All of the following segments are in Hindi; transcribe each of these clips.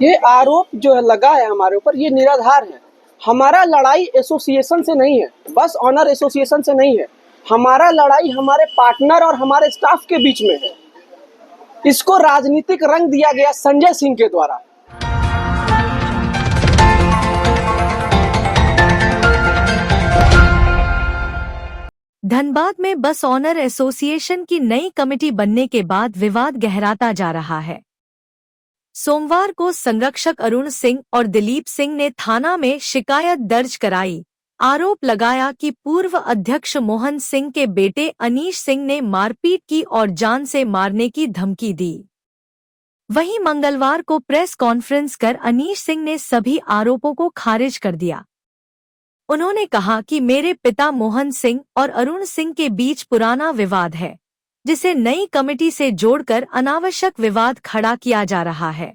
ये आरोप जो है लगा है हमारे ऊपर, ये निराधार है। हमारा लड़ाई एसोसिएशन से नहीं है, बस ऑनर एसोसिएशन से नहीं है। हमारा लड़ाई हमारे पार्टनर और हमारे स्टाफ के बीच में है। इसको राजनीतिक रंग दिया गया संजय सिंह के द्वारा। धनबाद में बस ऑनर एसोसिएशन की नई कमेटी बनने के बाद विवाद गहराता जा रहा है। सोमवार को संरक्षक अरुण सिंह और दिलीप सिंह ने थाना में शिकायत दर्ज कराई। आरोप लगाया कि पूर्व अध्यक्ष मोहन सिंह के बेटे अनीश सिंह ने मारपीट की और जान से मारने की धमकी दी। वहीं मंगलवार को प्रेस कॉन्फ्रेंस कर अनीश सिंह ने सभी आरोपों को खारिज कर दिया। उन्होंने कहा कि मेरे पिता मोहन सिंह और अरुण सिंह के बीच पुराना विवाद है, जिसे नई कमेटी से जोड़कर अनावश्यक विवाद खड़ा किया जा रहा है।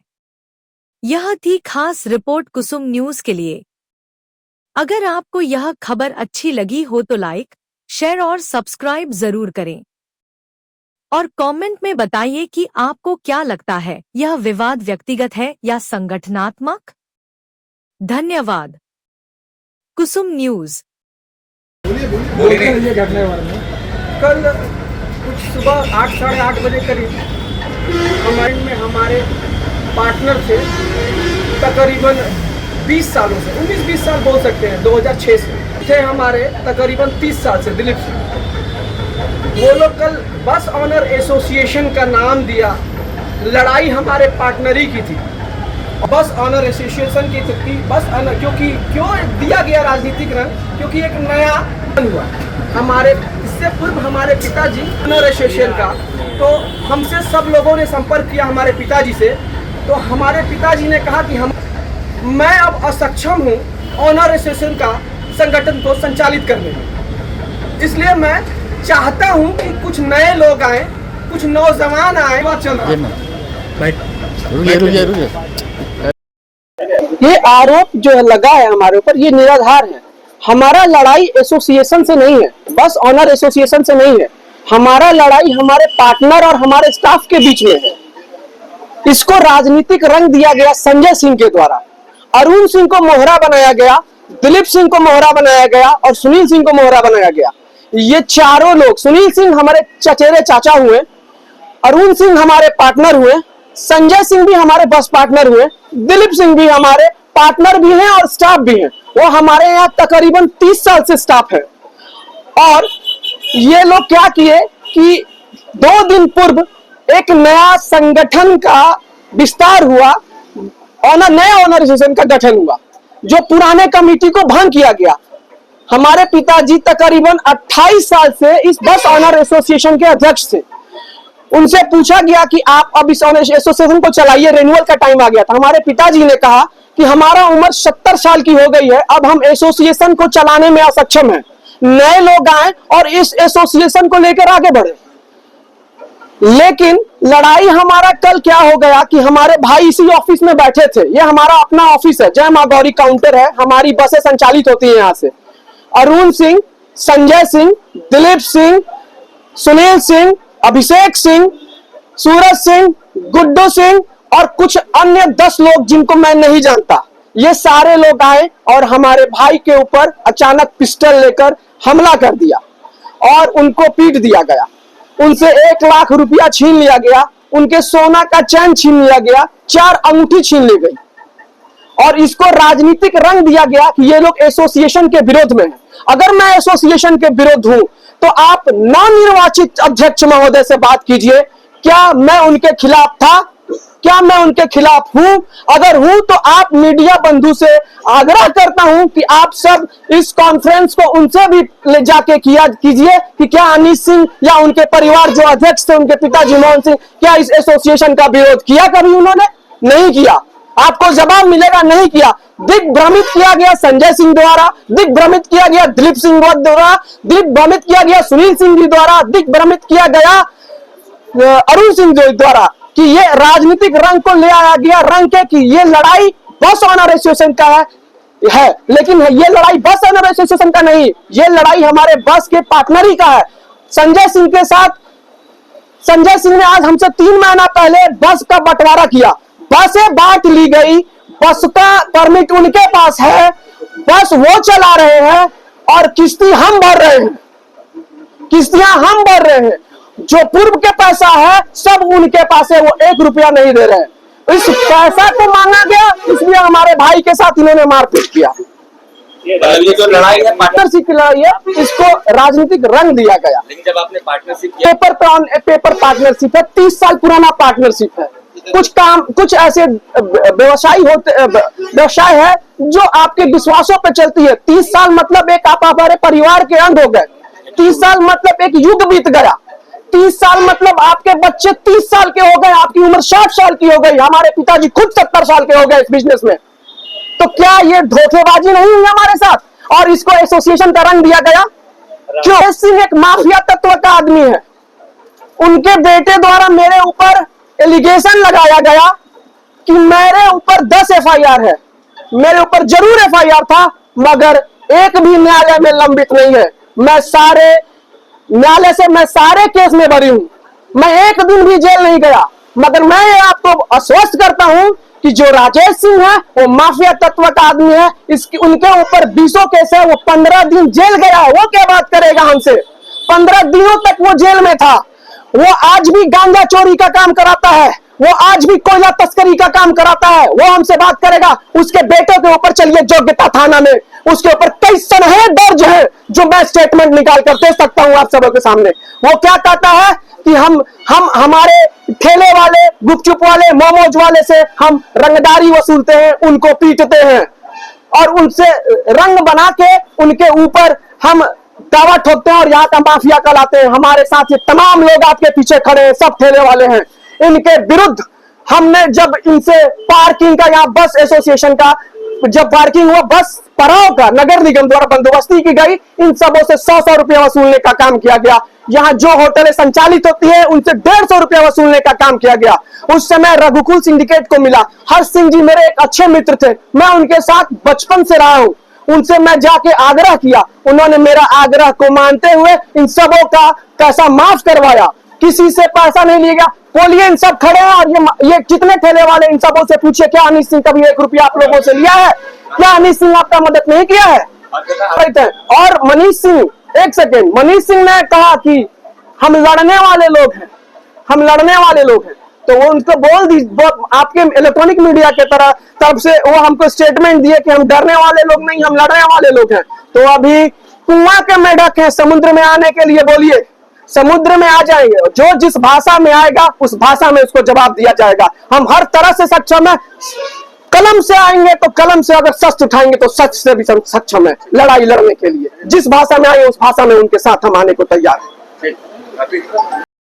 यह थी खास रिपोर्ट कुसुम न्यूज के लिए। अगर आपको यह खबर अच्छी लगी हो तो लाइक, शेयर और सब्सक्राइब जरूर करें और कमेंट में बताइए कि आपको क्या लगता है, यह विवाद व्यक्तिगत है या संगठनात्मक। धन्यवाद। कुसुम न्यूज। कल कुछ सुबह 8 साढ़े 8 बजे करीब हमारे पार्टनर थे, तकरीबन 20 सालों से, 19-20 साल बोल सकते हैं, 2006 से थे हमारे, तकरीबन 30 साल से दिलीप सिंह। वो लोग कल बस ऑनर एसोसिएशन का नाम दिया। लड़ाई हमारे पार्टनरी की थी, बस ऑनर एसोसिएशन की थी। बस ऑनर क्यों दिया गया राजनीतिक रंग, क्योंकि एक नया हुआ हमारे, इससे पूर्व हमारे पिताजी ऑनर एसोसिएशन का, तो हमसे सब लोगों ने संपर्क किया हमारे पिताजी से। तो हमारे पिताजी ने कहा कि मैं अब असक्षम हूँ ऑनर एसोसिएशन का संगठन को संचालित करने में, इसलिए मैं चाहता हूँ कि कुछ नए लोग आए, कुछ नौजवान आए। बात चल रहा है। ये आरोप जो है लगा है हमारे ऊपर, ये निराधार है। हमारा लड़ाई एसोसिएशन से नहीं है, बस ऑनर एसोसिएशन से नहीं है। हमारा लड़ाई हमारे पार्टनर और हमारे स्टाफ के बीच में है। इसको राजनीतिक रंग दिया गया संजय सिंह के द्वारा। अरुण सिंह को मोहरा बनाया गया, दिलीप सिंह को मोहरा बनाया गया और सुनील सिंह को मोहरा बनाया गया। ये चारों लोग, सुनील सिंह हमारे चचेरे चाचा हुए, अरुण सिंह हमारे पार्टनर हुए, संजय सिंह भी हमारे बस पार्टनर हुए, दिलीप सिंह भी हमारे पार्टनर भी हैं और स्टाफ भी हैं। वो हमारे यहाँ तकरीबन 30 साल से स्टाफ है। और ये लोग क्या किए कि 2 दिन पूर्व एक नया संगठन का विस्तार हुआ, नया ऑनर एसोसिएशन का गठन हुआ, जो पुराने कमेटी को भंग किया गया। हमारे पिताजी तकरीबन 28 साल से इस बस ऑनर एसोसिएशन के अध्यक्ष थे। उनसे पूछा गया कि आप अब इस ऑनर एसोसिएशन को चलाइए, रेन्युअल का टाइम आ गया था। हमारे पिताजी ने कहा कि हमारा उम्र 70 साल की हो गई है, अब हम एसोसिएशन को चलाने में असक्षम हैं। नए लोग आए और इस एसोसिएशन को लेकर आगे बढ़े। लेकिन लड़ाई हमारा कल क्या हो गया कि हमारे भाई इसी ऑफिस में बैठे थे। ये हमारा अपना ऑफिस है, जय मां गौरी काउंटर है, हमारी बसें संचालित होती हैं यहाँ से। अरुण सिंह, संजय सिंह, दिलीप सिंह, सुनील सिंह, अभिषेक सिंह, सूरज सिंह, गुड्डू सिंह और कुछ अन्य 10 लोग जिनको मैं नहीं जानता, ये सारे लोग आए और हमारे भाई के ऊपर अचानक पिस्टल लेकर हमला कर दिया और उनको पीट दिया गया। उनसे 1 लाख रुपया छीन लिया गया, उनके सोना का चैन छीन लिया गया, 4 अंगूठी छीन ली गई और इसको राजनीतिक रंग दिया गया कि ये लोग एसोसिएशन के विरोध में हैं। अगर मैं एसोसिएशन के विरोध हूं तो आप नवनिर्वाचित अध्यक्ष महोदय से बात कीजिए, क्या मैं उनके खिलाफ था? क्या मैं उनके खिलाफ हूं? अगर हूं तो आप मीडिया बंधु से आग्रह करता हूं कि आप सब इस कॉन्फ्रेंस को उनसे भी ले जाके कीजिए कि क्या अनीश सिंह या उनके परिवार जो अध्यक्ष थे, उनके पिताजी मोहन सिंह, क्या इस एसोसिएशन का विरोध किया कभी उन्होंने? नहीं किया। आपको जवाब मिलेगा, नहीं किया। दिग्भ्रमित किया गया संजय सिंह द्वारा, दिग्भ्रमित किया गया दिलीप सिंह द्वारा, दिग्भ्रमित किया गया सुनील सिंह जी द्वारा, दिग्भ्रमित किया गया अरुण सिंह द्वारा कि ये राजनीतिक रंग को ले आया गया, रंग के कि ये लड़ाई बस ऑनर एसोसिएशन का है, लेकिन ये लड़ाई बस ऑनर एसोसिएशन का नहीं, ये लड़ाई हमारे बस के पार्टनरी का है। संजय सिंह के साथ, संजय सिंह ने आज हमसे 3 महीना पहले बस का बंटवारा किया। बसें बांट ली गई, बस का परमिट उनके पास है, बस वो चला रहे हैं और किस्ती हम भर रहे हैं, किस्तियां हम भर रहे हैं। जो पूर्व के पैसा है सब उनके पास है, वो 1 रुपया नहीं दे रहे हैं। इस पैसा को मांगा गया, इसलिए हमारे भाई के साथ इन्होंने मारपीट किया। ये जो लड़ाई है पार्टनरशिप की लड़ाई है, इसको राजनीतिक रंग दिया गया। लेकिन जब आपने पार्टनरशिप किया, पेपर पार्टनरशिप है, 30 साल पुराना पार्टनरशिप है। कुछ ऐसे व्यवसाय है जो आपके विश्वासों पे चलती है। 30 साल मतलब एक आप हमारे परिवार के अंग हो गए। 30 साल मतलब एक युग बीत गया। 30 साल मतलब आपके बच्चे 30 साल के हो गए, आपकी उम्र 60 साल की हो गई, हमारे पिताजी खुद 70 साल के हो गए इस बिजनेस में। तो क्या ये धोखेबाजी नहीं हुई हमारे साथ? और इसको एसोसिएशन का रंग दिया गया क्यों? सिंह एक माफिया तत्व का आदमी है। उनके बेटे द्वारा मेरे ऊपर एलिगेशन लगाया गया कि मेरे ऊपर 10 FIR है। मेरे ऊपर जरूर FIR था, मगर एक भी न्यायालय में लंबित नहीं है। मैं सारे न्यायालय से मैं सारे केस में भरी हूं, मैं एक दिन भी जेल नहीं गया। मगर मैं आपको आश्वस्त करता हूं कि जो राजेश सिंह है वो माफिया तत्व का आदमी है। इसकी उनके ऊपर 20 केस है। वो 15 दिन जेल गया है, वो क्या बात करेगा हमसे? 15 दिनों तक वो जेल में था। वो आज भी गांजा चोरी का काम कराता है, वो आज भी कोयला तस्करी का काम कराता है। वो हमसे बात करेगा। उसके बेटे के ऊपर चलिए योग्यता थाना में, उसके ऊपर कई सनहे दर्ज है जो मैं स्टेटमेंट निकाल कर दे सकता हूं आप सबों के सामने। वो क्या कहता है कि हम हमारे ठेले वाले, गुपचुप वाले, मोमोज वाले से हम रंगदारी वसूलते हैं, उनको पीटते हैं और उनसे रंग बना के उनके ऊपर हम दावा ठोकते हैं और यहाँ का माफिया कहलाते हैं। हमारे साथ ये तमाम लोग आपके पीछे खड़े हैं, सब ठेले वाले हैं। इनके विरुद्ध हमने जब इनसे पार्किंग का, यहाँ बस एसोसिएशन का जब पार्किंग हुआ, बस पड़ाव का नगर निगम द्वारा बंदोबस्ती की गई, इन सबों से 100 रुपया वसूलने का काम किया गया। यहाँ जो होटलें संचालित होती है उनसे 150 रुपया वसूलने का काम किया गया। उस समय रघुकुल सिंडिकेट को मिला। हर्ष सिंह जी मेरे एक अच्छे मित्र थे, मैं उनके साथ बचपन से रहा हूं। उनसे मैं जाके आग्रह किया, उन्होंने मेरा आग्रह को मानते हुए इन सबों का पैसा माफ करवाया, किसी से पैसा नहीं लिया गया। बोलिए इन सब खड़े हैं और ये कितने ठेले वाले, इन सबों से पूछिए क्या अनिश सिंह कभी 1 रुपया आप लोगों से लिया है? क्या अनिश सिंह आपका मदद नहीं किया है? और मनीष सिंह, एक सेकेंड, मनीष सिंह ने कहा कि हम लड़ने वाले लोग हैं, हम लड़ने वाले लोग हैं। तो वो उनको बोल दी, आपके इलेक्ट्रॉनिक मीडिया के तरफ से वो हमको स्टेटमेंट दिए कि हम डरने वाले लोग नहीं, हम लड़ने वाले लोग हैं। तो अभी कुआं के मेढक हैं, समुद्र में आने के लिए बोलिए, समुद्र में आ जाएंगे। जो जिस भाषा में आएगा उस भाषा में उसको जवाब दिया जाएगा। हम हर तरह से सक्षम है। कलम से आएंगे तो कलम से, अगर शस्त्र उठाएंगे तो शस्त्र से भी सक्षम है लड़ाई लड़ने के लिए। जिस भाषा में आए उस भाषा में उनके साथ हम आने को तैयार हैं।